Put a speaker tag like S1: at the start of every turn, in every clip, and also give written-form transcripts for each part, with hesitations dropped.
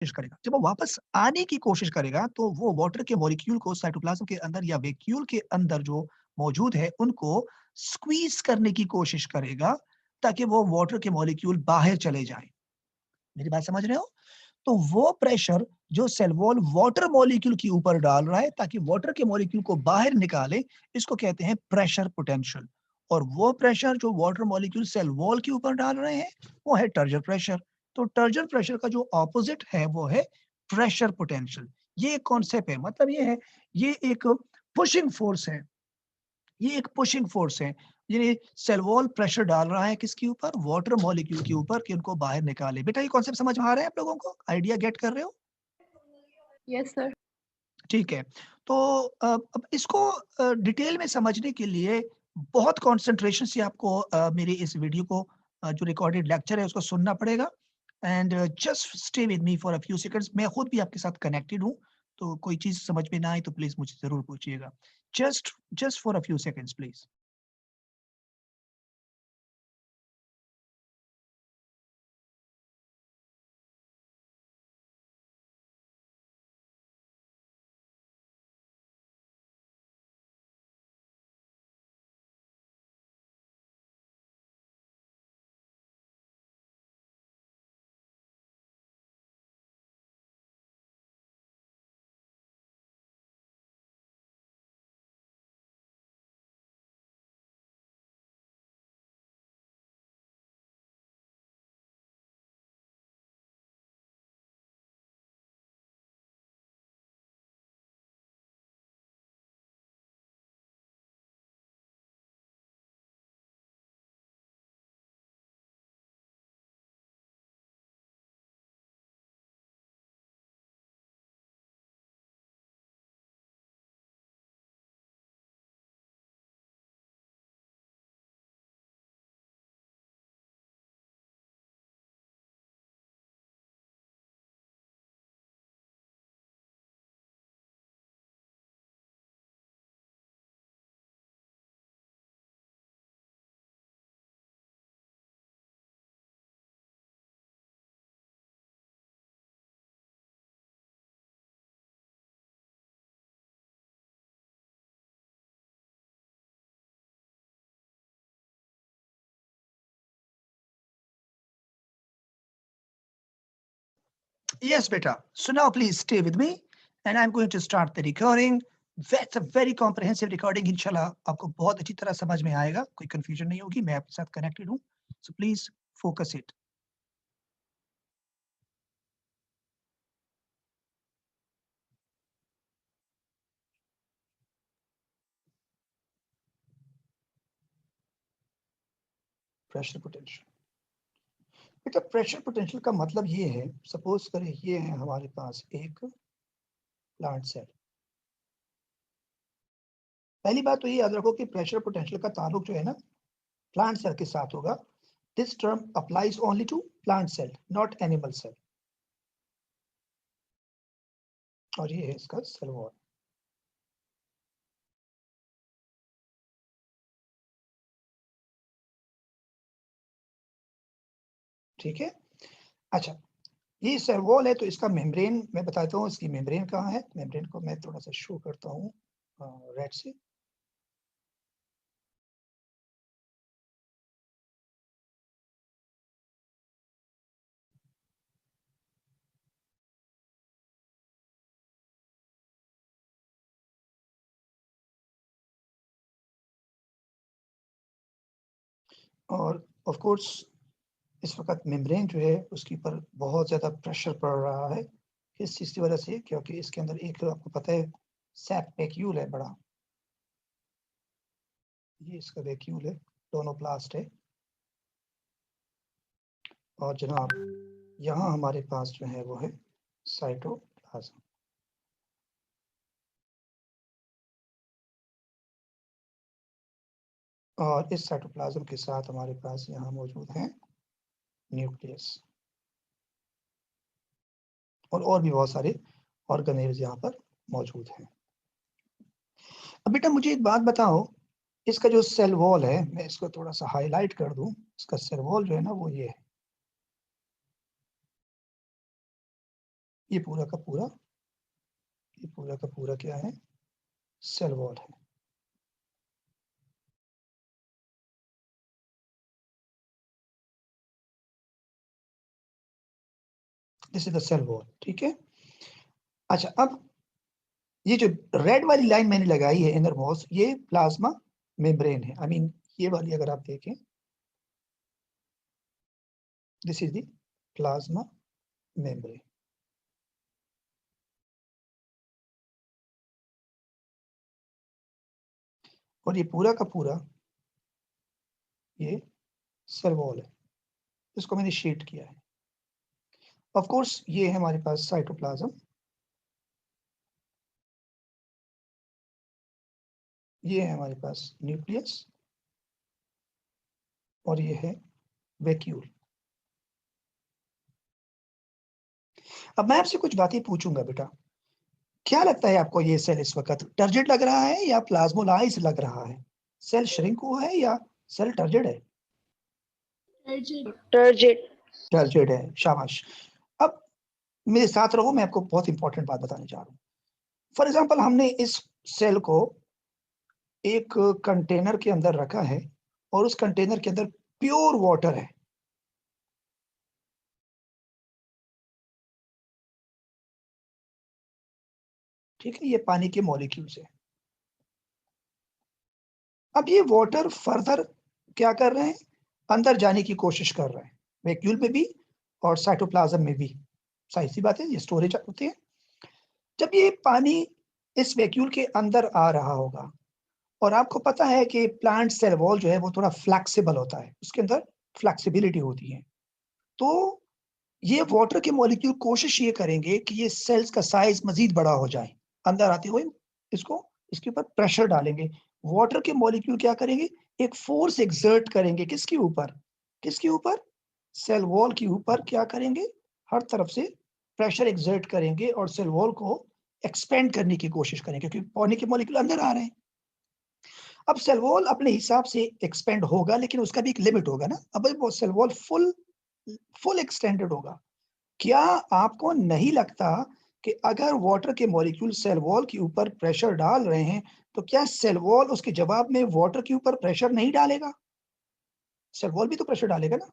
S1: कोशिश करेगा। जब वो वापस आने की कोशिश करेगा, तो वो वाटर के मॉलिक्यूल को साइटोप्लाज्म के अंदर या वैक्यूल के अंदर जो मौजूद है, उनको स्क्वीज़ करने की कोशिश करेगा, ताकि वो वाटर के मॉलिक्यूल बाहर चले जाएँ। मेरी बात समझ रहे हो? तो वो प्रेशर जो सेल वॉल वाटर मॉलिक्यूल के ऊपर डाल रहा है ताकि वाटर के मॉलिक्यूल को बाहर निकाले, इसको कहते हैं प्रेशर पोटेंशियल। और वो प्रेशर जो वाटर मॉलिक्यूल सेल वॉल के ऊपर डाल रहे हैं, वो है टर्जर प्रेशर। तो टर्जर प्रेशर का जो ऑपोजिट है वो है प्रेशर पोटेंशियल। ये एक कॉन्सेप्ट है, मतलब ये है, ये एक पुशिंग फोर्स है। ये एक पुशिंग फोर्स है। ये सेल वॉल प्रेशर डाल रहा है किसके ऊपर? वाटर मॉलिक्यूल के ऊपर कि उनको बाहर निकाले। बेटा ये कॉन्सेप्ट समझ में आ रहा है आप लोगों को? आइडिया गेट कर रहे हो?
S2: Yes sir.
S1: ठीक है। तो अब इसको डिटेल में समझने के लिए बहुत कंसंट्रेशन से आपको मेरे इस वीडियो को जो रिकॉर्डेड लेक्चर है उसको सुनना पड़ेगा। And just stay with me for a few seconds. मैं खुद भी आपके साथ कनेक्टेड हूँ, तो कोई चीज़ समझ में ना आए तो प्लीज़ मुझे ज़रूर पूछिएगा। Just just for a few seconds please. Yes, beta. So now please stay with me and I'm going to start the recording. That's a very comprehensive recording. इंशाल्लाह आपको बहुत अच्छी तरह समझ में आएगा, कोई confusion नहीं होगी, मैं आपके साथ connected हूँ. So please focus it. Pressure potential. बेटा प्रेशर पोटेंशियल का मतलब ये है, सपोज करें ये है हमारे पास एक प्लांट सेल। पहली बात तो ये याद रखो कि प्रेशर पोटेंशियल का ताल्लुक जो है ना प्लांट सेल के साथ होगा। This term applies only to plant cell, not animal cell. और ये है इसका सेल वॉल। ठीक है। अच्छा, ये सेल वॉल है तो इसका मेम्ब्रेन मैं बताता हूँ, इसकी मेम्ब्रेन कहाँ है। मेम्ब्रेन को मैं थोड़ा सा शो करता हूँ रेड से। और ऑफ कोर्स इस वक्त मेम्ब्रेन जो है उसके ऊपर बहुत ज़्यादा प्रेशर पड़ रहा है। किस चीज़ की वजह से? क्योंकि इसके अंदर एक आपको पता है सैक वैक्यूल है बड़ा। ये इसका वैक्यूल है, टोनोप्लास्ट है। और जनाब यहाँ हमारे पास जो है वो है साइटोप्लाज्म। और इस साइटोप्लाज्म के साथ हमारे पास यहाँ मौजूद है न्यूक्लियस और भी बहुत सारे ऑर्गेनेल्स यहाँ पर मौजूद हैं। अब बेटा मुझे एक बात बताओ, इसका जो सेल वॉल है, मैं इसको थोड़ा सा हाईलाइट कर दूं। इसका सेल वॉल जो है ना वो ये है। ये पूरा का पूरा, ये पूरा का पूरा क्या है, सेल वॉल है। This is the cell wall, ठीक है। अच्छा, अब ये जो रेड वाली लाइन मैंने लगाई है इनर मोस्ट, ये प्लाज्मा मेम्ब्रेन है। आई मीन ये वाली अगर आप देखें, this is the plasma membrane. और ये पूरा का पूरा ये सेल वॉल है, इसको मैंने शेड किया है। ऑफ कोर्स ये है हमारे पास साइटोप्लाज्म, ये है हमारे पास न्यूक्लियस, और ये है वैक्यूल। अब मैं आपसे कुछ बातें पूछूंगा बेटा, क्या लगता है आपको ये सेल इस वक्त टर्जिड लग रहा है या प्लाज्मोलाइज लग रहा है? सेल श्रिंक हुआ है या सेल टर्जिड है?
S2: Turgid.
S1: टर्जिड है, शाबाश। अब मेरे साथ रहो, मैं आपको बहुत इंपॉर्टेंट बात बताने जा रहा हूँ। फॉर एग्जाम्पल हमने इस सेल को एक कंटेनर के अंदर रखा है और उस कंटेनर के अंदर प्योर वाटर है, ठीक है, ये पानी के मॉलिक्यूल्स है। अब ये वाटर फर्दर क्या कर रहे हैं, अंदर जाने की कोशिश कर रहे हैं, वैक्यूल में भी और साइटोप्लाज्म में भी। सही सी बात है, ये स्टोरेज होते हैं। जब ये पानी इस वैक्यूल के अंदर आ रहा होगा, और आपको पता है कि प्लांट सेल वॉल जो है वो थोड़ा फ्लेक्सिबल होता है, उसके अंदर फ्लेक्सिबिलिटी होती है, तो ये वाटर के मॉलिक्यूल कोशिश ये करेंगे कि ये सेल्स का साइज मजीद बड़ा हो जाए, अंदर आते हुए इसको इसके ऊपर प्रेशर डालेंगे। वाटर के मॉलिक्यूल क्या करेंगे, एक फोर्स एक्सर्ट करेंगे, किसके ऊपर, किसके ऊपर, सेल वॉल के ऊपर क्या करेंगे, हर तरफ से प्रेशर एक्सर्ट करेंगे और सेल वॉल को एक्सपेंड करने की कोशिश करेंगे, क्योंकि पानी के मॉलिक्यूल अंदर आ रहे हैं। अब सेल वॉल अपने हिसाब से एक्सपेंड होगा, लेकिन उसका भी एक लिमिट होगा ना। अब वो सेल वॉल फुल एक्सटेंडेड होगा। क्या आपको नहीं लगता कि अगर वाटर के मॉलिक्यूल सेल वॉल के ऊपर प्रेशर डाल रहे हैं, तो क्या सेल वॉल उसके जवाब में वाटर के ऊपर प्रेशर नहीं डालेगा? सेल वॉल भी तो प्रेशर डालेगा ना,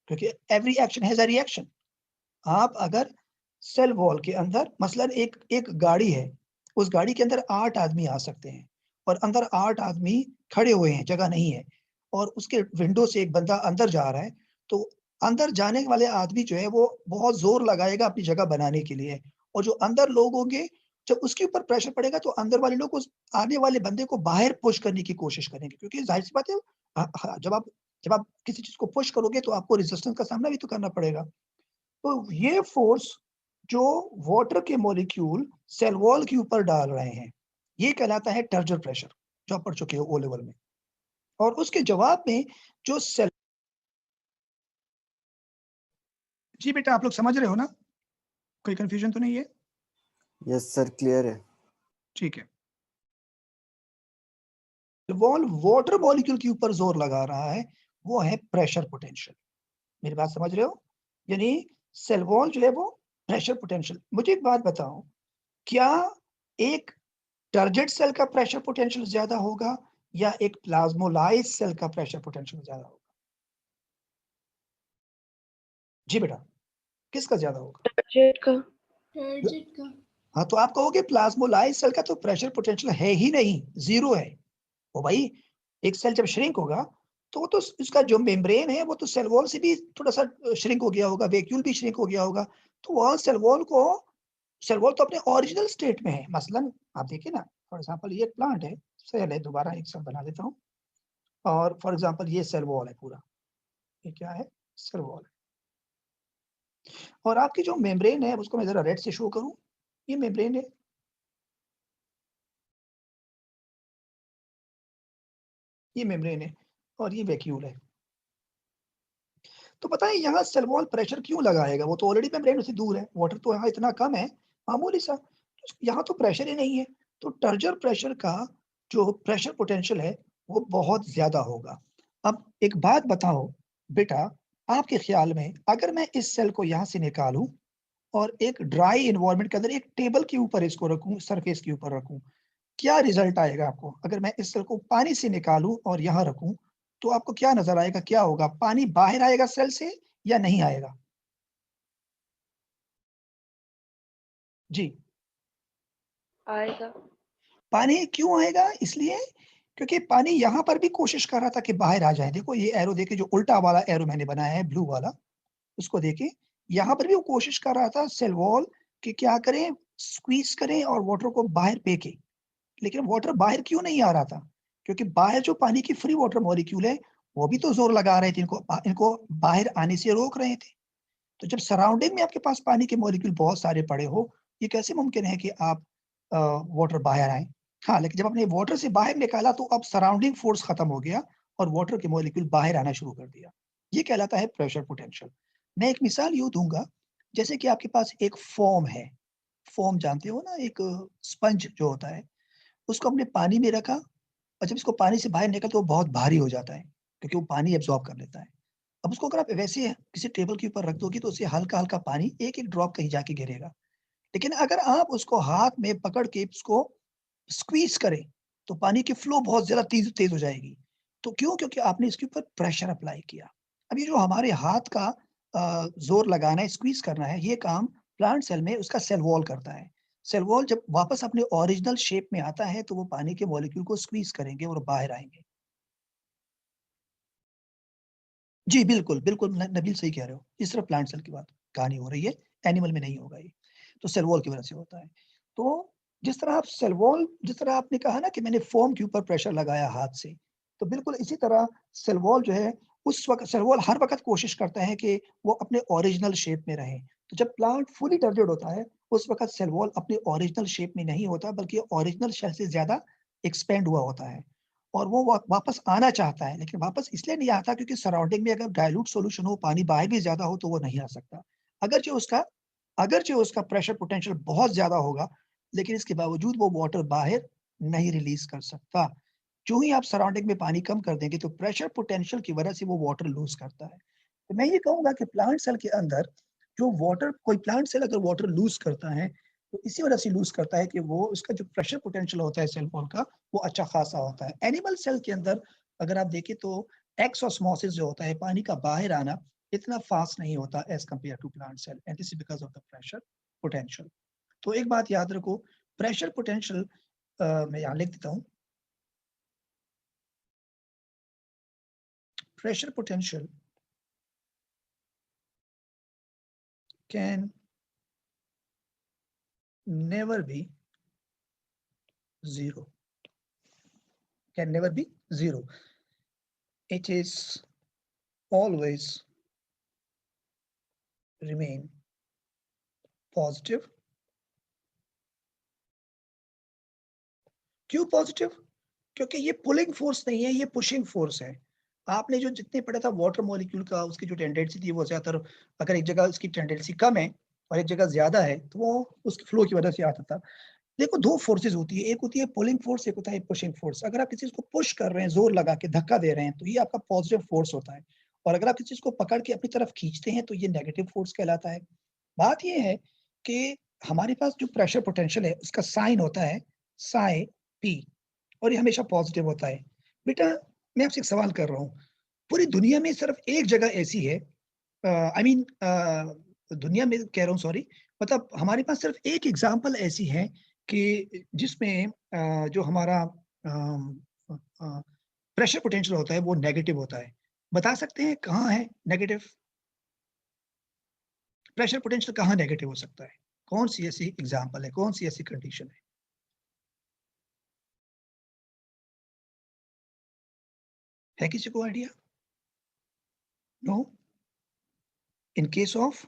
S1: क्योंकि every action has a reaction. आप अगर सेल वॉल के अंदर मसलन एक एक गाड़ी है, उस गाड़ी के अंदर 8 आदमी आ सकते हैं, और अंदर 8 आदमी खड़े हुए हैं, जगह नहीं है, और उसके विंडो से एक बंदा अंदर जा रहा है, तो अंदर जाने वाले आदमी जो है वो बहुत जोर लगाएगा अपनी जगह बनाने के लिए, और जो अंदर लोग होंगे, जब उसके ऊपर प्रेशर पड़ेगा तो अंदर वाले लोग उस आने वाले बंदे को बाहर पुश करने की कोशिश करेंगे, क्योंकि जाहिर सी बात है, जब आप किसी चीज को पुश करोगे तो आपको रेजिस्टेंस का सामना भी तो करना पड़ेगा। तो ये फोर्स जो वाटर के मॉलिक्यूल सेल वॉल के ऊपर डाल रहे हैं, ये कहलाता है टर्जर प्रेशर, जो आप पढ़ चुके हो ओ लेवल में। और उसके जवाब में जो सेल, जी बेटा आप लोग समझ रहे हो ना, कोई कंफ्यूजन तो नहीं है?
S3: यस सर, क्लियर है।
S1: ठीक है। वॉल वाटर मॉलिक्यूल के ऊपर जोर लगा रहा है, वो है प्रेशर पोटेंशियल। मेरी बात समझ रहे हो? यानी सेल वॉल जो है वो प्रेशर पोटेंशियल। मुझे एक बात बताओ, क्या एक टर्जिड सेल का प्रेशर पोटेंशियल ज्यादा होगा या एक प्लाज्मोलाइज सेल का प्रेशर पोटेंशियल ज्यादा होगा? जी बेटा, किसका ज्यादा होगा?
S2: Turgid का.
S1: हाँ, तो आप कहोगे प्लाज्मोलाइज सेल का तो प्रेशर पोटेंशियल है ही नहीं, जीरो है। ओ भाई, एक सेल जब श्रिंक होगा तो वो तो उसका जो मेम्ब्रेन है वो तो सेल वॉल से भी थोड़ा सा श्रिंक हो गया होगा, वैक्यूल भी श्रिंक हो गया होगा, तो वह सेल वॉल तो अपने ओरिजिनल स्टेट में है। मसलन आप देखिए ना, फॉर एग्जांपल ये एक प्लांट है, सेल है, दोबारा एक साथ बना देता हूँ, और फॉर एग्जांपल ये सेल वॉल है पूरा, ये क्या है, सेल वॉल है। और आपकी जो मेम्ब्रेन है उसको मैं जरा रेड से शो करूं, ये मेम्ब्रेन है, ये मेम्ब्रेन है, और ये वैक्यूल है। तो पता है यहाँ सेल वॉल प्रेशर क्यों लगाएगा, वो तो ऑलरेडी मेम्ब्रेन से दूर है, वाटर तो यहाँ इतना कम है, मामूली सा, तो यहाँ तो प्रेशर ही नहीं है। तो टर्जर प्रेशर का जो प्रेशर पोटेंशियल है वो बहुत ज्यादा होगा। अब एक बात बताओ बेटा, आपके ख्याल में अगर मैं इस सेल को यहाँ से निकालूं और एक ड्राई एनवायरनमेंट के अंदर एक टेबल के ऊपर इसको रखूं, सरफेस के ऊपर रखूं, क्या रिजल्ट आएगा आपको? अगर मैं इस सेल को पानी से निकालूं और यहाँ रखूं, तो आपको क्या नजर आएगा? क्या होगा? पानी बाहर आएगा सेल से या नहीं आएगा? जी,
S2: आएगा।
S1: पानी क्यों आएगा? इसलिए क्योंकि पानी यहाँ पर भी कोशिश कर रहा था कि बाहर आ जाए। देखो ये एरो देखिए, जो उल्टा वाला एरो मैंने बनाया है ब्लू वाला, उसको देखिए। यहाँ पर भी वो कोशिश कर रहा था सेल वॉल कि क्या करें, स्क्वीज़ करें और वाटर को बाहर फेंकें। लेकिन वाटर बाहर क्यों नहीं आ रहा था? क्योंकि बाहर जो पानी की फ्री वाटर मॉलिक्यूल है, वो भी तो ज़ोर लगा रहे थे, इनको बाहर आने से रोक रहे थे। तो जब सराउंडिंग में आपके पास पानी के मॉलिक्यूल बहुत सारे पड़े हो, ये कैसे मुमकिन है कि आप वाटर बाहर आए? हाँ, लेकिन जब आपने वाटर से बाहर निकाला तो अब सराउंडिंग फोर्स खत्म हो गया और वाटर के मॉलिक्यूल बाहर आना शुरू कर दिया। ये कहलाता है प्रेशर पोटेंशियल। मैं एक मिसाल यूँ दूँगा, जैसे कि आपके पास एक फ़ोम है। फ़ोम जानते हो ना, एक स्पंज जो होता है, उसको हमने पानी में रखा और जब इसको पानी से बाहर निकाला तो वो बहुत भारी हो जाता है, क्योंकि वो पानी एब्ज़ॉर्ब कर लेता है। अब उसको अगर आप वैसे किसी टेबल के ऊपर रख दोगे तो उससे हल्का-हल्का पानी एक-एक ड्रॉप कहीं जाके गिरेगा। लेकिन अगर आप उसको हाथ में पकड़ के उसको स्क्वीज़ करें, तो पानी की फ्लो बहुत ज़्यादा तेज़ तेज़ हो जाएगी। तो क्यों? क्योंकि आपने इसके ऊपर प्रेशर अप्लाई किया। अब ये जो हमारे हाथ का ज़ोर लगाना है, स्क्वीज़ करना है, ये काम प्लांट सेल में उसका सेल वॉल करता है। सेल वॉल जब वापस अपने ओरिजिनल शेप में आता है, तो वो पानी के मॉलिक्यूल को स्क्वीज़ करेंगे और बाहर आएँगे। जी, बिल्कुल, बिल्कुल नबील सही कह रहे हो। इस सिर्फ़ प्लांट सेल की बात कहानी हो रही है, एनिमल में नहीं होगा ये। तो सेल वॉल की वज़ह से होता है। तो जिस तरह आपने कहा ना कि मैंने फ़ोम के ऊपर प्रेशर लगाया हाथ से, तो बिल्कुल इसी तरह सेल वॉल जो है, उस वक़्त सेल वॉल हर वक़्त कोशिश करता है कि वो अपने ओरिजिनल शेप में रहे। तो जब प्लांट फुली टर्गेट होता है, उस वक़्त सेल वॉल अपने ओरिजिनल शेप में नहीं होता, बल्कि ओरिजिनल शेल से ज़्यादा एक्सपेंड हुआ होता है। और वो वापस आना चाहता है, लेकिन वापस इसलिए नहीं आता क्योंकि सराउंडिंग में अगर डाइल्यूट सॉल्यूशन हो, पानी बाहर भी ज़्यादा हो, तो वो नहीं आ सकता। अगरचे उसका प्रेशर पोटेंशियल बहुत ज़्यादा होगा, लेकिन इसके बावजूद वो वाटर बाहर नहीं रिलीज़ कर सकता। जो ही आप सराउंडिंग में पानी कम कर देंगे, तो प्रेशर पोटेंशियल की वजह से वो वाटर लूज़ करता है। तो मैं ये कहूँगा कि प्लांट सेल के अंदर जो वाटर कोई प्लांट सेल अगर वाटर लूज़ करता है, तो इसी वजह से लूज़ करता है कि वो उसका जो प्रेशर पोटेंशियल होता है सेल वॉल का, वो अच्छा खासा होता है। एनिमल सेल के अंदर अगर आप देखें तो एक्सोस्मोसिस जो होता है, पानी का बाहर आना, इतना फास्ट नहीं होता as compared to plant cell and this is because of the pressure potential. तो एक बात याद रखो, प्रेशर पोटेंशियल मैं यहाँ लिख देता हूँ, pressure potential can never B 0, can never B 0. It is always remain positive. क्यों पॉजिटिव? क्योंकि ये पुलिंग फोर्स नहीं है, ये पुशिंग फोर्स है। आपने जो जितने पढ़ा था वाटर मॉलिक्यूल का, उसकी जो टेंडेंसी थी वो ज़्यादातर, अगर एक जगह उसकी टेंडेंसी कम है और एक जगह ज़्यादा है, तो वो उसके फ्लो की वजह से आता था। देखो 2 फोर्सेस होती है, एक होती है पुलिंग फोर्स, एक होता है पुशिंग फोर्स। अगर आप किसी चीज़ को पुश कर रहे हैं, ज़ोर लगा के धक्का दे रहे हैं, तो ये आपका पॉजिटिव फोर्स होता है और अगर आप किसी चीज़ को पकड़ के अपनी तरफ खींचते हैं, तो ये नेगेटिव फोर्स कहलाता है। बात ये है कि हमारे पास जो प्रेशर पोटेंशियल है, उसका साइन होता है साइ पी और ये हमेशा पॉजिटिव होता है। बेटा, मैं आपसे एक सवाल कर रहा हूँ, पूरी दुनिया में सिर्फ एक जगह ऐसी है, आई मीन दुनिया में कह रहा हूँ, सॉरी, मतलब हमारे पास सिर्फ एक एग्ज़ाम्पल ऐसी है कि जिसमें जो हमारा प्रेशर पोटेंशियल होता है वो नेगेटिव होता है। बता सकते हैं कहाँ है नेगेटिव? प्रेशर पोटेंशियल कहाँ नेगेटिव हो सकता है? कौन-सी ऐसी एग्ज़ाम्पल है? कौन-सी ऐसी कंडीशन है? है किसी को idea? No? In case of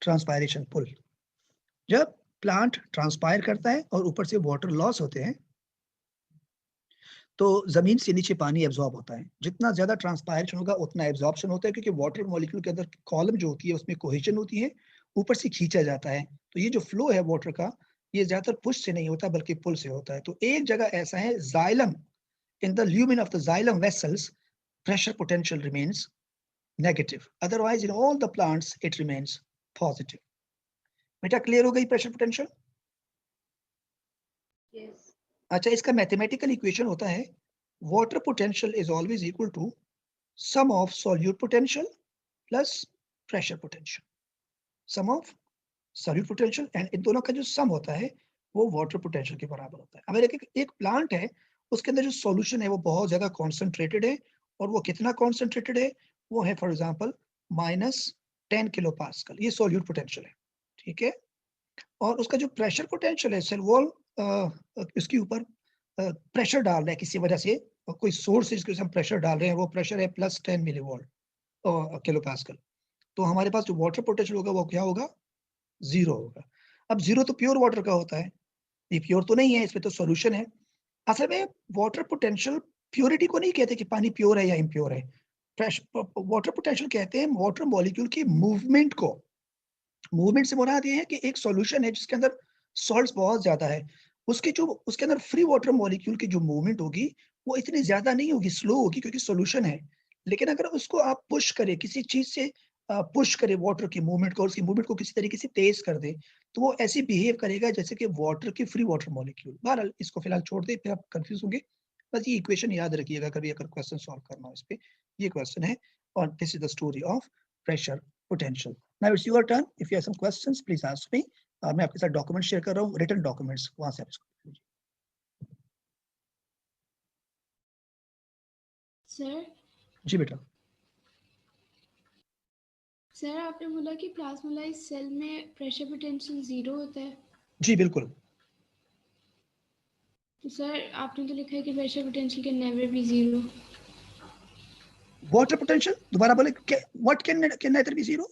S1: transpiration pull. जब प्लांट ट्रांसपायर करता है और ऊपर से वाटर लॉस होते हैं, तो ज़मीन से नीचे पानी एब्ज़ॉर्ब होता है। जितना ज़्यादा ट्रांसपायरेशन होगा उतना एब्ज़ॉर्प्शन होता है क्योंकि वाटर मॉलिक्यूल के अंदर कॉलम जो होती है उसमें कोहेज़न होती है, ऊपर से खींचा जाता है। तो ये जो फ्लो है वाटर का, ये ज़्यादातर पुश से नहीं होता बल्कि पुल से होता है। तो एक जगह ऐसा है, xylem in the lumen of the xylem vessels, pressure potential remains negative. Otherwise, in all the plants, it remains positive. बेटा क्लियर हो गई प्रेशर पोटेंशियल?
S2: Yes.
S1: अच्छा, इसका मैथमेटिकल इक्वेशन होता है water potential is always equal to sum of solute potential plus pressure potential. Sum of solute potential and इन दोनों का जो सम होता है वो वाटर पोटेंशियल के बराबर होता है. अगर एक प्लांट है उसके अंदर जो सॉल्यूशन है वो बहुत ज्यादा कॉन्सेंट्रेटेड है, और वो कितना कॉन्सेंट्रेटेड है, वो है फॉर एग्जांपल -10 किलो पास्कल. ये सॉल्यूट पोटेंशियल है, ठीक है. और उसका जो प्रेशर पोटेंशियल है सेल वॉल इसके ऊपर प्रेशर डाल रहा है किसी वजह से, कोई सोर्स इसके हम प्रेशर डाल रहे हैं, वो प्रेशर है +10 मिली वोल्ट किलो पास्कल. तो हमारे पास जो वाटर पोटेंशियल होगा वो क्या होगा? 0 होगा. अब 0 तो प्योर वाटर का होता है, ये प्योर तो नहीं है, इसमें तो सॉल्यूशन है. असल में वाटर पोटेंशियल प्योरिटी को नहीं कहते कि पानी प्योर है या इम्प्योर है. वाटर पोटेंशियल कहते हैं वाटर मॉलिक्यूल की मूवमेंट को. मूवमेंट से मुराद ये है कि एक सॉल्यूशन है जिसके अंदर सॉल्ट्स बहुत ज्यादा है, उसके अंदर फ्री वाटर मॉलिक्यूल की जो मूवमेंट होगी वो इतनी ज्यादा नहीं होगी, स्लो होगी क्योंकि सॉल्यूशन है. लेकिन अगर उसको आप पुश करें, किसी चीज से पुश करें वाटर की मूवमेंट को, और उसकी मूवमेंट को किसी तरीके से तेज कर दे, तो वो ऐसे बिहेव करेगा जैसे कि वाटर की फ्री वाटर मॉलिक्यूल. बहरहाल इसको फिलहाल छोड़ दे, फिर आप कंफ्यूज होंगे. बस ये इक्वेशन याद रखिएगा कभी अगर क्वेश्चन सॉल्व करना हो इस पे. ये क्वेश्चन है और this is the story of pressure potential. Now it's your turn. If you have some questions, please ask me. मैं आपके साथ डॉक्यूमेंट शेयर कर रहा हूँ, रिटन डॉक्यूमेंट्स, वहां से आप इसको लीजिए.
S4: सर
S1: जी बेटा.
S4: सर आपने बोला कि प्लाज्मोलाइज सेल में प्रेशर पोटेंशियल 0 होता है.
S1: जी बिल्कुल.
S4: तो सर आपने तो लिखा है कि pressure potential can never B 0.
S1: Water potential दोबारा बोले, what can nether B 0?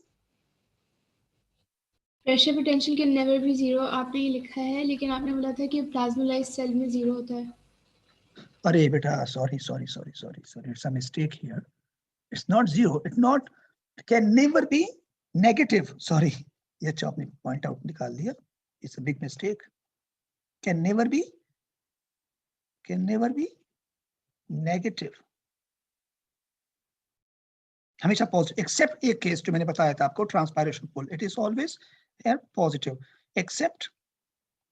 S4: Pressure potential can never B 0 आपने ये लिखा है, लेकिन आपने बोला था कि प्लाज्मोलाइज सेल में 0 होता है.
S1: अरे बेटा sorry, it's a mistake here. It's not 0, it's not, can never be negative. Sorry, ये अच्छा आपने पॉइंट आउट निकाल दिया. It's a big mistake. Can never be negative, हमेशा पॉजिटिव, एक्सेप्ट एक केस जो मैंने बताया था आपको, transpiration pull. It is always positive, except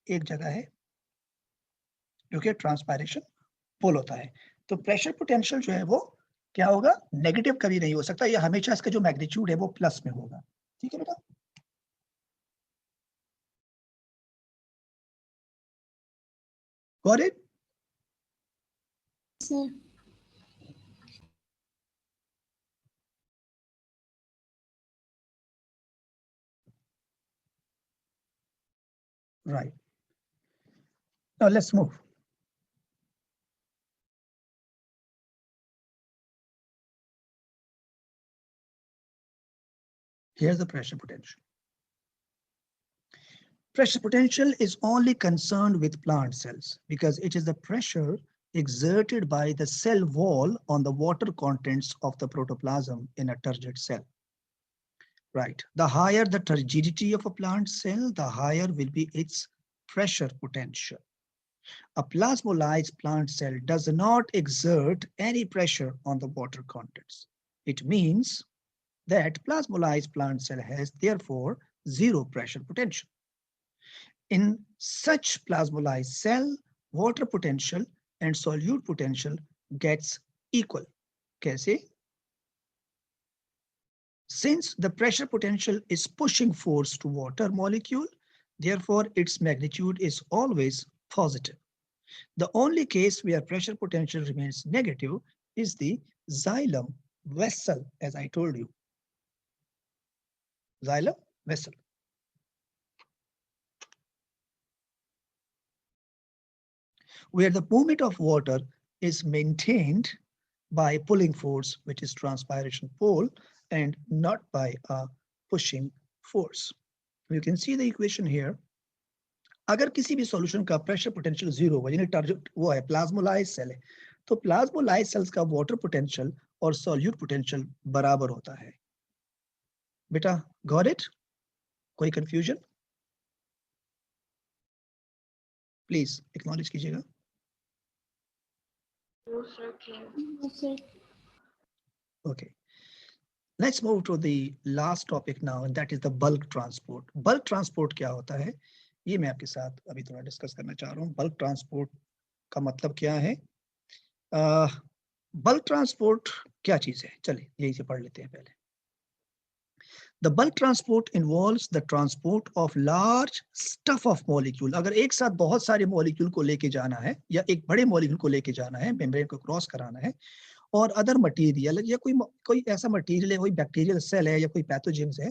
S1: एक जगह है जो कि ट्रांसपायरेशन पुल होता है. तो प्रेशर पोटेंशियल जो है वो क्या होगा? नेगेटिव कभी नहीं हो सकता. ये हमेशा इसका जो मैग्नीट्यूड है वो प्लस में होगा. ठीक है बेटा. Got it?
S4: Sir
S1: Right. Now let's move. Here's the pressure potential. Pressure potential is only concerned with plant cells because it is the pressure exerted by the cell wall on the water contents of the protoplasm in a turgid cell. Right. The higher the turgidity of a plant cell, the higher will be its pressure potential. A plasmolysed plant cell does not exert any pressure on the water contents. It means that plasmolysed plant cell has therefore zero pressure potential. In such plasmolysed cell, water potential and solute potential gets equal. कैसे? Since the pressure potential is pushing force to water molecule, therefore its magnitude is always positive. The only case where pressure potential remains negative is the xylem vessel, as I told you. Xylem vessel. Where the movement of water is maintained by pulling force, which is transpiration pull, and not by a pushing force. You can see the equation here. अगर किसी भी solution का pressure potential 0 हो, यानी target वो है plasmolyse cell है, तो प्लाज्मोलाइज सेल्स का वाटर पोटेंशियल और सॉल्यूट पोटेंशियल बराबर होता है. बेटा गॉट इट? कोई कंफ्यूजन? प्लीज एक्नॉलेज कीजिएगा.
S2: No, sir, can't.
S4: No, sir.
S1: Okay. Let's move to the last topic now, and that is the bulk transport. Bulk transport क्या होता है, ये मैं आपके साथ अभी थोड़ा डिस्कस करना चाह रहा हूँ. बल्क ट्रांसपोर्ट का मतलब क्या है? बल्क ट्रांसपोर्ट क्या चीज है, चलिए यही से पढ़ लेते हैं पहले. The bulk transport involves the transport of large stuff of molecule. अगर एक साथ बहुत सारे मॉलिक्यूल को लेके जाना है या एक बड़े मॉलिक्यूल को लेके जाना है, मेम्ब्रेन को क्रॉस कराना है, और अदर मटेरियल या कोई ऐसा मटेरियल है, कोई बैक्टीरियल सेल है या कोई पैथोजेन्स है,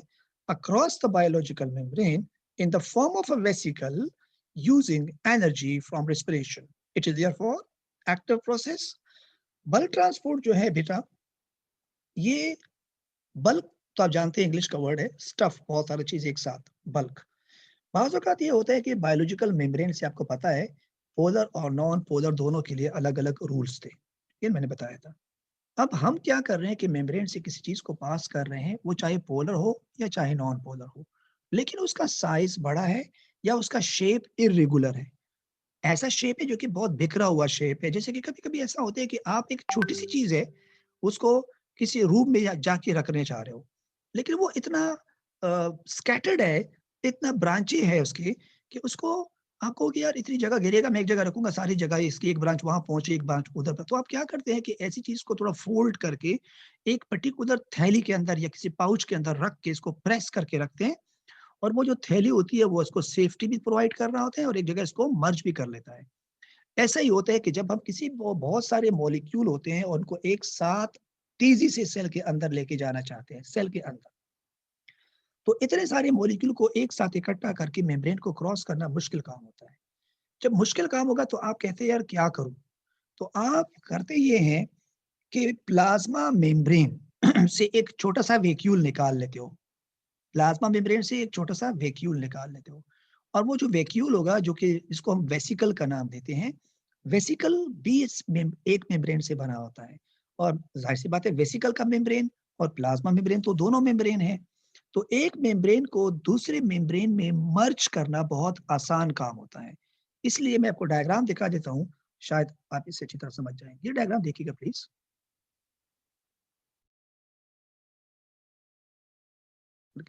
S1: across the biological membrane in the form of a vesicle using energy from respiration. It is therefore active process. Bulk transport जो है बेटा, ये बल्क तो आप जानते हैं इंग्लिश का वर्ड है स्टफ, बहुत सारी चीज एक साथ, बल्क. बाज़ औक़ात ये होता है कि बायोलॉजिकल मेम्ब्रेन से आपको पता है पोलर और नॉन पोलर दोनों के लिए अलग अलग रूल्स थे, ये मैंने बताया था. अब हम क्या कर रहे हैं कि मेम्ब्रेन से किसी चीज को पास कर रहे हैं, वो चाहे पोलर हो या चाहे नॉन पोलर हो, लेकिन उसका साइज बड़ा है या उसका शेप इर्रेगुलर है. ऐसा शेप है जो कि बहुत बिखरा हुआ शेप है. जैसे कि कभी-कभी ऐसा होता है कि आप एक छोटी सी चीज है, उसको किसी रूम में जाके रखने चाह रहे हो, लेकिन वो इतना स्कैटर्ड है, इतना ब्रांचे है उसके, कि उसको आप कहोगे यार इतनी जगह घेरेगा, मैं एक जगह रखूंगा, सारी जगह इसकी एक ब्रांच वहां पहुंचे, एक ब्रांच उधर पर. तो आप क्या करते हैं कि ऐसी चीज को थोड़ा फोल्ड करके एक पर्टिकुलर थैली के अंदर या किसी पाउच के अंदर रख के इसको प्रेस करके रखते हैं, और वो जो थैली होती है वो इसको सेफ्टी भी प्रोवाइड कर रहा होता है और एक जगह इसको मर्ज भी कर लेता है. ऐसा ही होता है कि जब हम किसी बहुत सारे मॉलिक्यूल होते हैं और उनको एक साथ तेजी से सेल के अंदर लेके जाना चाहते हैं, सेल के अंदर, तो इतने सारे मॉलिक्यूल को एक साथ इकट्ठा करके मेम्ब्रेन को क्रॉस करना मुश्किल काम होता है. जब मुश्किल काम होगा तो आप कहते हैं यार क्या करूं, तो आप करते ये हैं कि प्लाज्मा मेम्ब्रेन से एक छोटा सा वैक्यूल निकाल लेते हो. प्लाज्मा मेम्ब्रेन से एक छोटा सा वैक्यूल निकाल लेते हो, और वो जो वैक्यूल होगा, जो कि इसको हम वेसिकल का नाम देते हैं, वेसिकल भी एक मेम्ब्रेन से बना होता है. और जाहिर सी बात है, वेसिकल का मेम्ब्रेन और प्लाज्मा मेम्ब्रेन तो दोनों मेम्ब्रेन है, तो एक मेम्ब्रेन को दूसरे मेम्ब्रेन में मर्ज करना बहुत आसान काम होता है. इसलिए मैं आपको डायग्राम दिखा देता हूँ, शायद आप इससे अच्छी तरह समझ जाएंगे. ये डायग्राम देखिएगा प्लीज.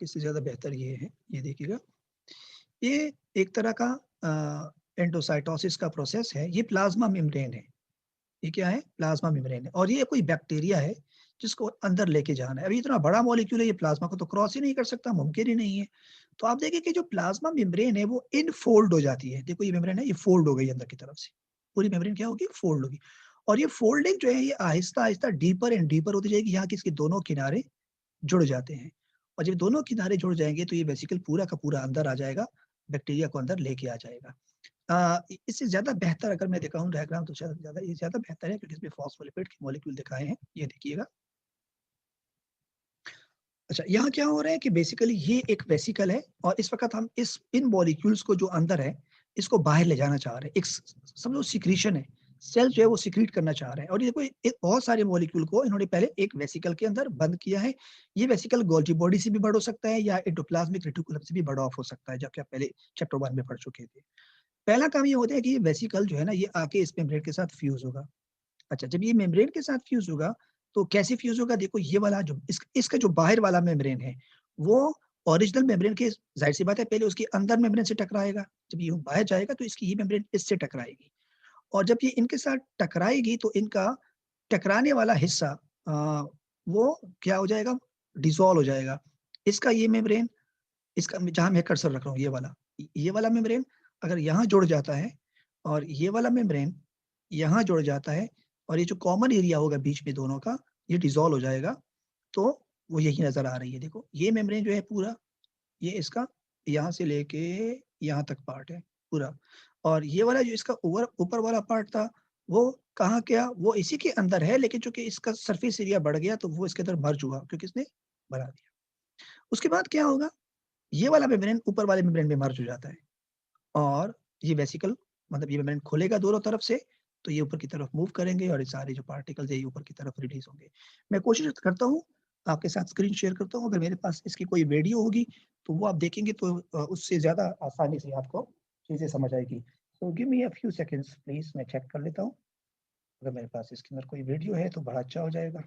S1: इससे ज्यादा बेहतर ये है, ये देखिएगा. ये एक तरह का एंडोसाइटोसिस का प्रोसेस है. ये प्लाज्मा मेम्ब्रेन है. ये क्या है? प्लाज्मा मेम्ब्रेन है, और ये कोई बैक्टीरिया है जिसको अंदर लेके जाना है. अभी इतना बड़ा मॉलिक्यूल है, ये प्लाज्मा को तो क्रॉस ही नहीं कर सकता, मुमकिन ही नहीं है. तो आप देखिए कि जो प्लाज्मा मेम्ब्रेन है वो इनफोल्ड हो जाती है. देखो ये मेम्ब्रेन है, ये फोल्ड हो गई अंदर की तरफ से. पूरी मेम्ब्रेन क्या होगी? फोल्ड होगी. और ये फोल्डिंग जो है ये Aahista Aahista deeper and deeper होती जाएगी. यहाँ की इसके दोनों किनारे जुड़ जाते हैं, और जब दोनों किनारे जुड़ जाएंगे तो ये वेसिकल पूरा का पूरा अंदर आ जाएगा, बैक्टीरिया को अंदर लेके आ जाएगा. इससे ज्यादा बेहतर अगर मैं दिखाऊं डायग्राम, तो ज्यादा ये ज्यादा बेहतर है, क्योंकि इसमें फॉस्फोलिपिड के मॉलिक्यूल दिखाए हैं. ये देखिएगा. अच्छा, यहाँ क्या हो रहा है कि बेसिकली ये एक वेसिकल है, और इस वक्त हम इन मॉलिक्यूल्स को जो अंदर है इसको बाहर ले जाना चाह रहे हैं. एक समझो सिक्रीशन है, सेल जो है वो सिक्रीट करना चाह रहे हैं. और ये देखो एक बहुत सारे मॉलिक्यूल को इन्होंने पहले एक वेसिकल के अंदर बंद किया है. ये वेसिकल गोल्जी बॉडी से भी बड़ा हो सकता है या एंडोप्लाज्मिक रेटिकुलम से भी बड़ा ऑफ हो सकता है, जबकि आप पहले चैप्टर 1 में पढ़ चुके थे. पहला काम ये होता है कि ये वेसिकल जो है ना, ये आके इस मेम्ब्रेन के साथ फ्यूज होगा. अच्छा, जब ये मेम्ब्रेन के साथ फ्यूज होगा तो कैसे फ्यूज होगा? देखो ये वाला जो इसका जो बाहर वाला मेम्ब्रेन है वो ओरिजिनल मेम्ब्रेन के, जाहिर सी बात है, पहले उसके अंदर मेम्ब्रेन से टकराएगा. जब ये बाहर जाएगा तो इसकी ये मेम्ब्रेन इससे टकराएगी, और जब ये इनके साथ टकराएगी तो इनका टकराने वाला हिस्सा वो क्या हो जाएगा? डिसॉल्व हो जाएगा. इसका ये मेम्ब्रेन, इसका जहां मैं कर्सर रख रहा हूँ, ये वाला मेम्ब्रेन अगर यहाँ जुड़ जाता है, और ये वाला मेम्ब्रेन यहाँ जुड़ जाता है, और ये जो कॉमन एरिया होगा बीच में दोनों का, ये डिसॉल्व हो जाएगा. तो वो यही नजर आ रही है. देखो ये मेम्ब्रेन जो है पूरा, ये इसका यहाँ से लेके यहाँ तक पार्ट है पूरा, और ये वाला जो इसका ऊपर वाला पार्ट था वो कहाँ गया? वो इसी के अंदर है, लेकिन चूंकि इसका सरफेस एरिया बढ़ गया तो वो इसके अंदर मर्ज हुआ, क्योंकि इसने बना दिया. उसके बाद क्या होगा? ये वाला मेम्ब्रेन ऊपर वाले मेम्ब्रेन में मर्ज हो जाता है, और ये वेसिकल, मतलब ये मेम्ब्रेन खुलेगा दोनों तरफ से, तो ये ऊपर की तरफ मूव करेंगे और ये सारे जो पार्टिकल्स है ये ऊपर की तरफ रिलीज होंगे. मैं कोशिश करता हूँ आपके साथ स्क्रीन शेयर करता हूँ. अगर मेरे पास इसकी कोई वीडियो होगी तो वो आप देखेंगे तो उससे ज्यादा आसानी से आपको चीजें समझ आएगी. So give me a few seconds please, मैं चेक कर लेता हूँ अगर मेरे पास इसके अंदर कोई वीडियो है तो बड़ा अच्छा हो जाएगा।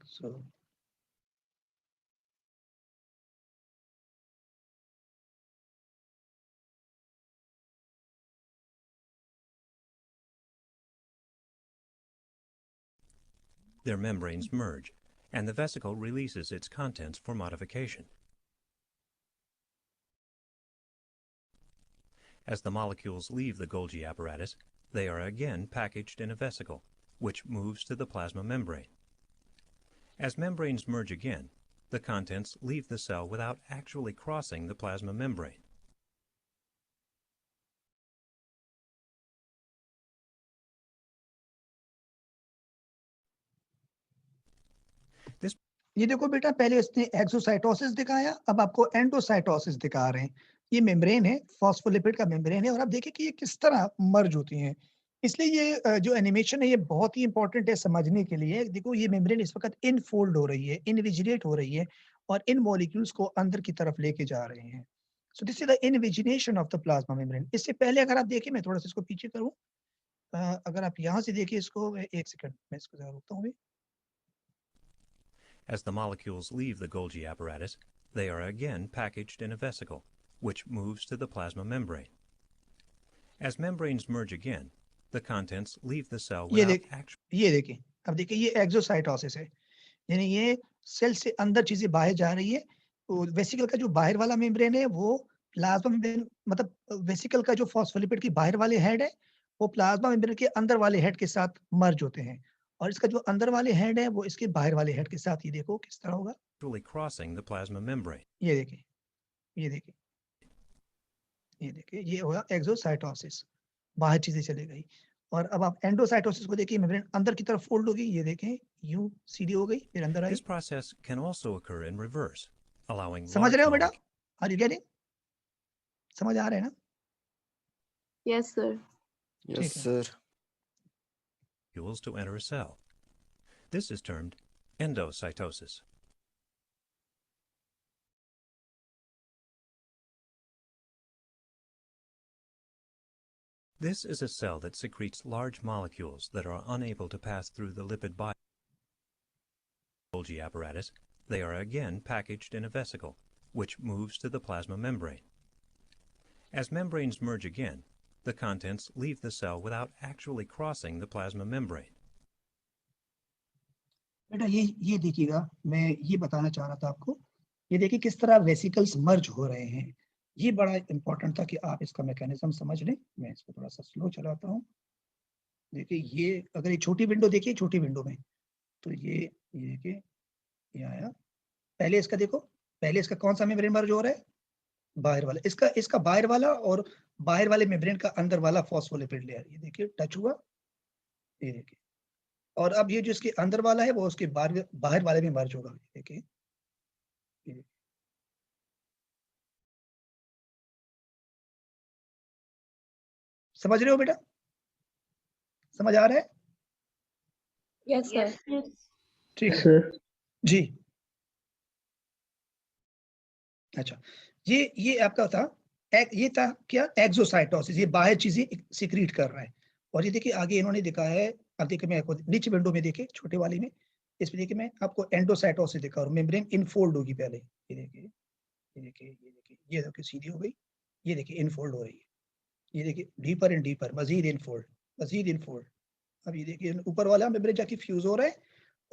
S1: So,
S5: their membranes merge, and the vesicle releases its contents for modification. As the molecules leave the Golgi apparatus, they are again packaged in a vesicle, which moves to the plasma membrane. As membranes merge again, the contents leave the cell without actually crossing the plasma membrane.
S1: ये देखो बेटा, पहले इसने exocytosis दिखाया, अब आपको endocytosis दिखा रहे हैं। ये मेम्ब्रेन है, फॉस्फोलिपिड का मेम्ब्रेन है, और आप देखिए कि ये किस तरह मर्ज होती हैं। इसलिए ये जो एनिमेशन है ये बहुत ही इंपॉर्टेंट है समझने के लिए। देखो ये मेम्ब्रेन इस वक्त इनफोल्ड हो रही है, इनविजिनेट हो रही है, और इन मॉलिक्यूल्स को अंदर की तरफ लेके जा रहे हैं। So this is the invagination of the plasma membrane. इससे पहले अगर आप देखिए, मैं थोड़ा सा इसको पीछे करूँ, अगर आप यहाँ से देखिए इसको, एक सेकंड मैं इसको जरा रोकता हूँ।
S5: As the molecules leave the Golgi apparatus, they are again packaged in a vesicle, which moves to the plasma membrane. As membranes merge again, the contents leave the cell without actually.
S1: ये देखिए, अब देखिए ये exocytosis है, यानी ये cell से अंदर चीजें बाहर जा रही है। तो वेसिकल का जो बाहर वाला मेम्ब्रेन है वो प्लाज्मा मेम्ब्रेन, मतलब वेसिकल का जो फॉस्फोलिपिड की बाहर वाले हेड है वो प्लाज्मा मेम्ब्रेन के अंदर वाले हेड के साथ मर्ज होते हैं, और इसका जो अंदर वाले हेड है वो इसके बाहर वाले हेड के साथ, ये देखो किस तरह होगा।
S5: crossing the plasma membrane.
S1: ये देखिए, ये देखिए, ये देखिए, ये होगा एक्सोसाइटोसिस, बाहर चीजें चली गई। और अब आप एंडोसाइटोसिस को देखिए, मेम्ब्रेन अंदर की तरफ फोल्ड होगी, ये देखें यूं सीधी हो गई, फिर अंदर आई।
S5: This process can also occur in reverse, allowing
S1: समझ
S5: large
S1: रहे हो बेटा?
S5: molecules.
S1: Are you getting? समझ आ रहे हैं ना?
S2: Yes, sir.
S3: Yes,
S1: ठीक है।
S3: sir.
S5: To enter a cell. This is termed endocytosis. This is a cell that secretes large molecules that are unable to pass through the lipid Golgi apparatus. They are again packaged in a vesicle, which moves to the plasma membrane. As membranes merge again, the contents leave the cell without actually crossing the plasma membrane.
S1: बेटा ये देखिएगा, मैं ये बताना चाह रहा था आपको, ये देखिए किस तरह वेसिकल्स मर्ज हो रहे हैं। ये बड़ा इंपॉर्टेंट था कि आप इसका मैकेनिज्म समझ लें। मैं इसको थोड़ा सा स्लो चलाता हूँ। देखिए ये, अगर ये छोटी विंडो देखिए, छोटी विंडो में तो ये देखिए ये आया। पहले इसका देखो, पहले इसका कौन सा मेम्ब्रेन मर्ज हो रहा है? बाहर वाला। इसका बाहर वाला और बाहर वाले मेम्ब्रेन का अंदर वाला फॉस्फोलिपिड लेयर, ये देखिए टच हुआ, ये देखिए। और अब ये जो इसके अंदर वाला है वो उसके बाहर वाले में मर्ज होगा, देखिए। समझ रहे हो बेटा? समझ आ रहा है?
S2: Yes, sir.
S1: ठीक है जी। अच्छा, ये आपका था ये था क्या? एक्सोसाइटोसिस। ये बाहर चीजें सिक्रीट कर रहा है। और ये देखिए आगे इन्होंने दिखाया है, अब देखिए मैं आपको नीचे विंडो में देखिए, छोटे वाली में, इसमें देखिए मैं आपको एंडोसाइटोसिस दिखा और मेम्ब्रेन इनफोल्ड होगी पहले। ये देखिए, ये देखिए, ये देखिए, ये देखिए सीधी हो गई, ये देखिए इनफोल्ड हो रही है, ये देखिए डीपर एंड डीपर, मजीद इनफोल्ड, मजीद इनफोल्ड। अब ये देखिए ऊपर वाला मेम्ब्रेन जाके फ्यूज हो रहा है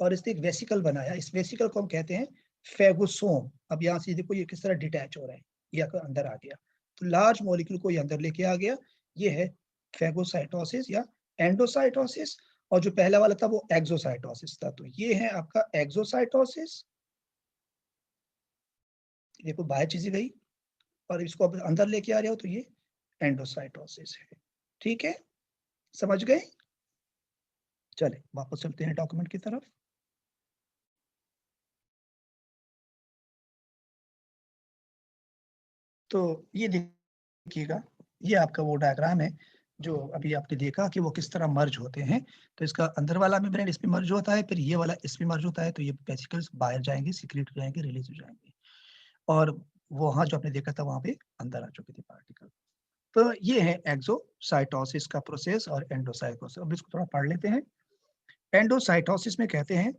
S1: और इसने एक वेसिकल बनाया। इस वेसिकल को हम कहते हैं फेगोसोम। अब यहाँ से देखो ये किस तरह डिटैच हो रहा है, ये अंदर आ गया, तो लार्ज मॉलिक्यूल को ये अंदर लेके आ गया। ये है फेगोसाइटोसिस या एंडोसाइटोसिस, और जो पहला वाला था वो एक्सोसाइटोसिस था। तो ये है आपका एक्सोसाइटोसिस देखो बाहर चीजें गई और इसको अब अंदर लेके आ रहे हो तो ये एंडोसाइटोसिस है। ठीक है, समझ गए? चले वापस चलते हैं डॉक्यूमेंट की तरफ। तो ये देखिएगा, ये आपका वो डायग्राम है जो अभी आपने देखा कि वो किस तरह मर्ज होते हैं। तो इसका अंदर वाला मेम्ब्रेन इसमें मर्ज होता है, फिर ये वाला इसमें मर्ज होता है, तो ये वेसिकल्स बाहर जाएंगे, सीक्रेट हो जाएंगे, रिलीज हो जाएंगे, और वहां जो आपने देखा था वहां पे अंदर आ चुके थे पार्टिकल। तो ये है एक्सोसाइटोसिस का प्रोसेस और एंडोसाइटोसिस। अब इसको थोड़ा पढ़ लेते हैं। एंडोसाइटोसिस में कहते हैं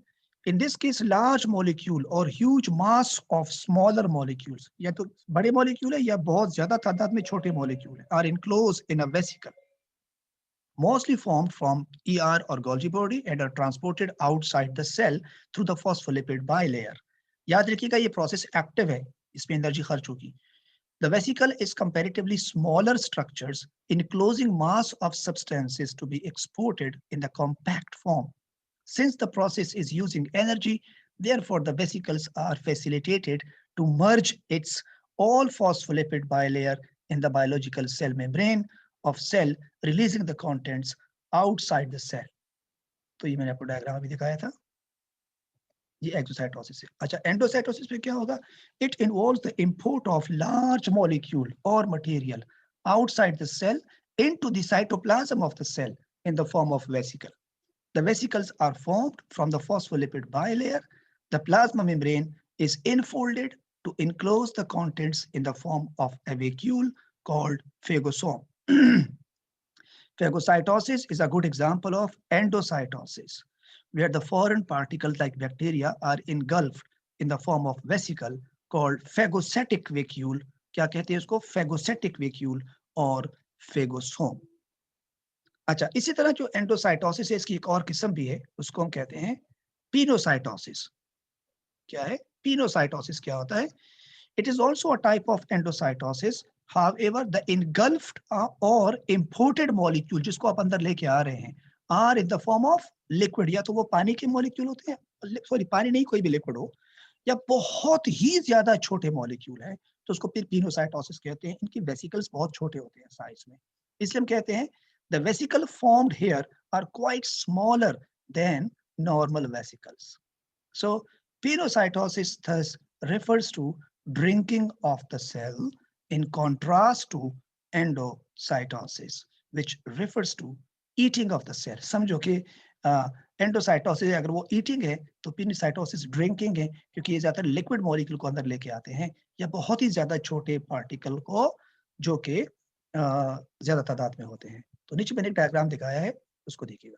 S1: in this case large molecule और huge mass of smaller molecules, या तो बड़े मॉलिक्यूल है या बहुत ज्यादा तादाद में छोटे मॉलिक्यूल है, are enclose in a vesicle mostly formed from ER or Golgi body and are transported outside the cell through the phospholipid bilayer. याद रखिएगा ये प्रोसेस एक्टिव है, इसमें एनर्जी खर्च होगी। The vesicle is comparatively smaller structures enclosing mass of substances to be exported in the compact form. Since the process is using energy, therefore the vesicles are facilitated to merge its all phospholipid bilayer in the biological cell membrane of cell, releasing the contents outside the cell. तो ये मैंने आपको diagram अभी दिखाया था, ये exocytosis है। अच्छा, एंडोसाइटोसिस में क्या होगा? It involves the import of large molecule और material outside the cell into the cytoplasm of the cell in the form of vesicle. The vesicles are formed from the phospholipid bilayer. The plasma membrane is enfolded to enclose the contents in the form of a vacuole called phagosome. Phagocytosis is a good example of endocytosis, where the foreign particles like bacteria are engulfed in the form of vesicle called phagocytic vacuole. क्या कहते हैं इसको? Phagocytic vacuole और phagosome. अच्छा, इसी तरह जो endocytosis है इसकी एक और किस्म भी है, उसको हम कहते हैं पिनोसाइटोसिस। क्या है पिनोसाइटोसिस? क्या होता है? It is also a type of endocytosis, however the engulfed or imported molecule जिसको आप अंदर लेके आ रहे हैं are in the form of liquid, या तो वो पानी के मॉलिक्यूल होते हैं, सॉरी पानी नहीं, कोई भी लिक्विड हो, या बहुत ही ज्यादा छोटे मॉलिक्यूल है, तो उसको फिर पिनोसाइटोसिस कहते हैं। इनकी वेसिकल्स बहुत छोटे होते हैं साइज में, इसलिए हम कहते हैं the vesicle formed here are quite smaller than normal vesicles. So pinocytosis thus refers to drinking of the cell in contrast to endocytosis, which refers to eating of the cell. समझो कि endocytosis अगर वो eating है तो pinocytosis drinking है, क्योंकि ये ज्यादातर लिक्विड मॉलिक्यूल को अंदर लेके आते हैं या बहुत ही ज्यादा छोटे पार्टिकल को जो कि ज्यादा तादाद में होते हैं। तो नीचे मैंने एक डायग्राम दिखाया है, उसको देखिएगा।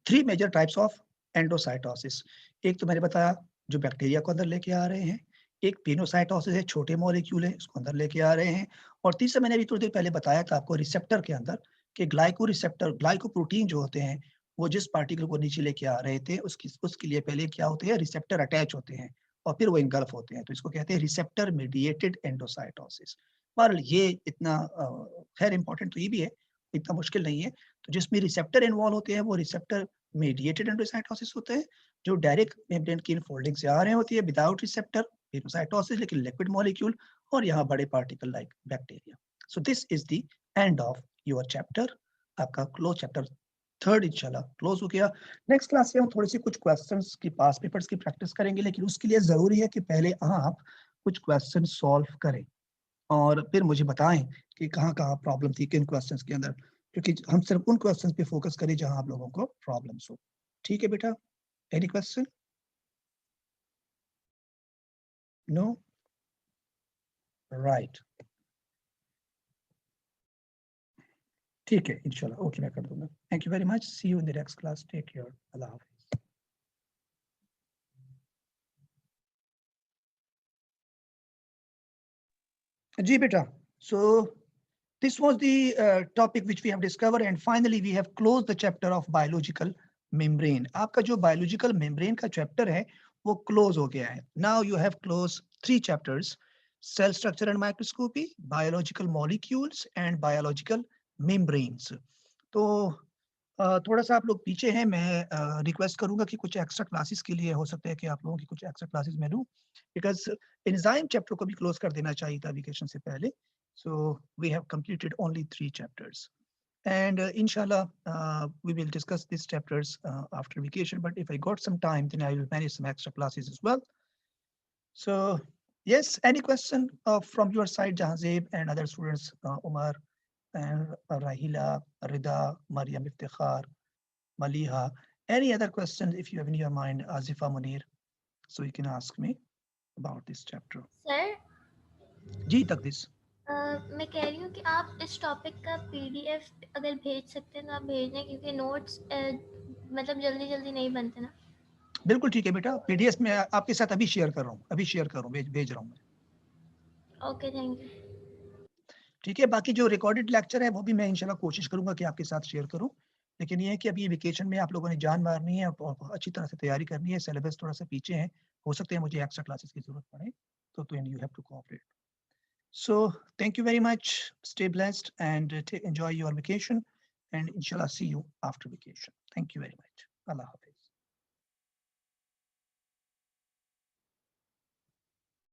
S1: 3 मेजर टाइप्स ऑफ एंडोसाइटोसिस। एक तो मैंने बताया जो बैक्टीरिया को अंदर लेके आ रहे हैं, एक पिनोसाइटोसिस है, छोटे मॉलिक्यूल है उसको अंदर लेके आ रहे हैं, और तीसरा मैंने अभी थोड़ी देर पहले बताया था आपको रिसेप्टर के अंदर कि ग्लाइकोप्रोटीन जो होते हैं वो जिस पार्टिकल को नीचे लेके आ रहे थे उसके लिए पहले क्या होते हैं, रिसेप्टर अटैच होते हैं और फिर वो इंगल्फ होते हैं, तो इसको कहते हैं रिसेप्टर मीडिएटेड एंडोसाइटोसिस। पर ये इतना खैर इंपॉर्टेंट तो ये भी है, इतना मुश्किल नहीं है। तो जिसमें रिसेप्टर इन्वॉल्व होते हैं वो रिसेप्टर मीडिएटेड एंडोसाइटोसिस होते हैं, जो डायरेक्ट मेम्ब्रेन की इनफोल्डिंग से आ रहे होती है विदाउट रिसेप्टर पिनोसाइटोसिस, लेकिन लिक्विड मॉलिक्यूल और यहाँ बड़े particle like bacteria. So this is the end of your chapter. आपका क्लोज चैप्टर 3 इंशाल्लाह क्लोज हो गया। नेक्स्ट क्लास में हम थोड़ी सी कुछ क्वेश्चंस की पास पेपर्स की प्रैक्टिस करेंगे, लेकिन उसके लिए जरूरी है कि पहले आप कुछ क्वेश्चन सॉल्व करें और फिर मुझे बताएं कि कहाँ प्रॉब्लम थी किन क्वेश्चंस के अंदर, क्योंकि हम सिर्फ उन क्वेश्चंस पे फोकस करें जहां आप लोगों को प्रॉब्लम्स हो। ठीक है बेटा? Any question? नो? राइट, ठीक है इंशाल्लाह, ओके मैं कर दूंगा। Thank you very much, see you in the next class, take care, अल्लाह हाफिज। जी बेटा, so this was the topic which we have discovered, and finally we have closed the chapter of biological membrane. आपका जो biological membrane का chapter है वो close हो गया है। Now you have closed 3 chapters: cell structure and microscopy, biological molecules and biological membranes. तो थोड़ा सा आप लोग पीछे हैं, मैं रिक्वेस्ट करूंगा कि कुछ एक्स्ट्रा क्लासेस के लिए हो सकता है कि आप लोगों की कुछ एक्स्ट्रा क्लासेस मैं लूं, बिकॉज एंजाइम चैप्टर को भी क्लोज कर देना चाहिए था वेकेशन से पहले. So we have completed only 3 chapters. And inshallah, we will discuss these chapters after vacation. But if I got some time, then I will manage some extra classes as well. So, yes, any question from your side, Jahazib and other students, Umar and Rahila, Rida, Maryam Iftikhar, Maliha. Any other questions if you have in your mind, Azifa Munir? So you can ask me about this chapter.
S6: Sir
S1: जी तकदीस.
S6: मैं कह रही हूँ कि आप इस topic का पीडीएफ अगर भेज सकते हैं तो आप भेज दें, क्योंकि नोट्स मतलब जल्दी जल्दी नहीं बनते ना.
S1: बिल्कुल ठीक है बेटा, पीडीएफ में आपके साथ अभी शेयर कर रहा हूँ, अभी शेयर कर रहा हूँ, भेज रहा हूँ मैं.
S6: Okay, thank you.
S1: ठीक है, बाकी जो रिकॉर्डेड लेक्चर है वो भी मैं इंशाल्लाह कोशिश करूंगा कि आपके साथ शेयर करूं. लेकिन ये है कि अभी वेकेशन में आप लोगों ने जान मारनी है और अच्छी तरह से तैयारी करनी है. सिलेबस थोड़ा सा पीछे है, हो सकता है मुझे एक्स्ट्रा क्लासेस की जरूरत पड़े, तो you have to cooperate. So thank you very much, stay blessed and enjoy your vacation, and इंशाल्लाह see you after vacation. Thank you very much. अल्लाह हाफिज.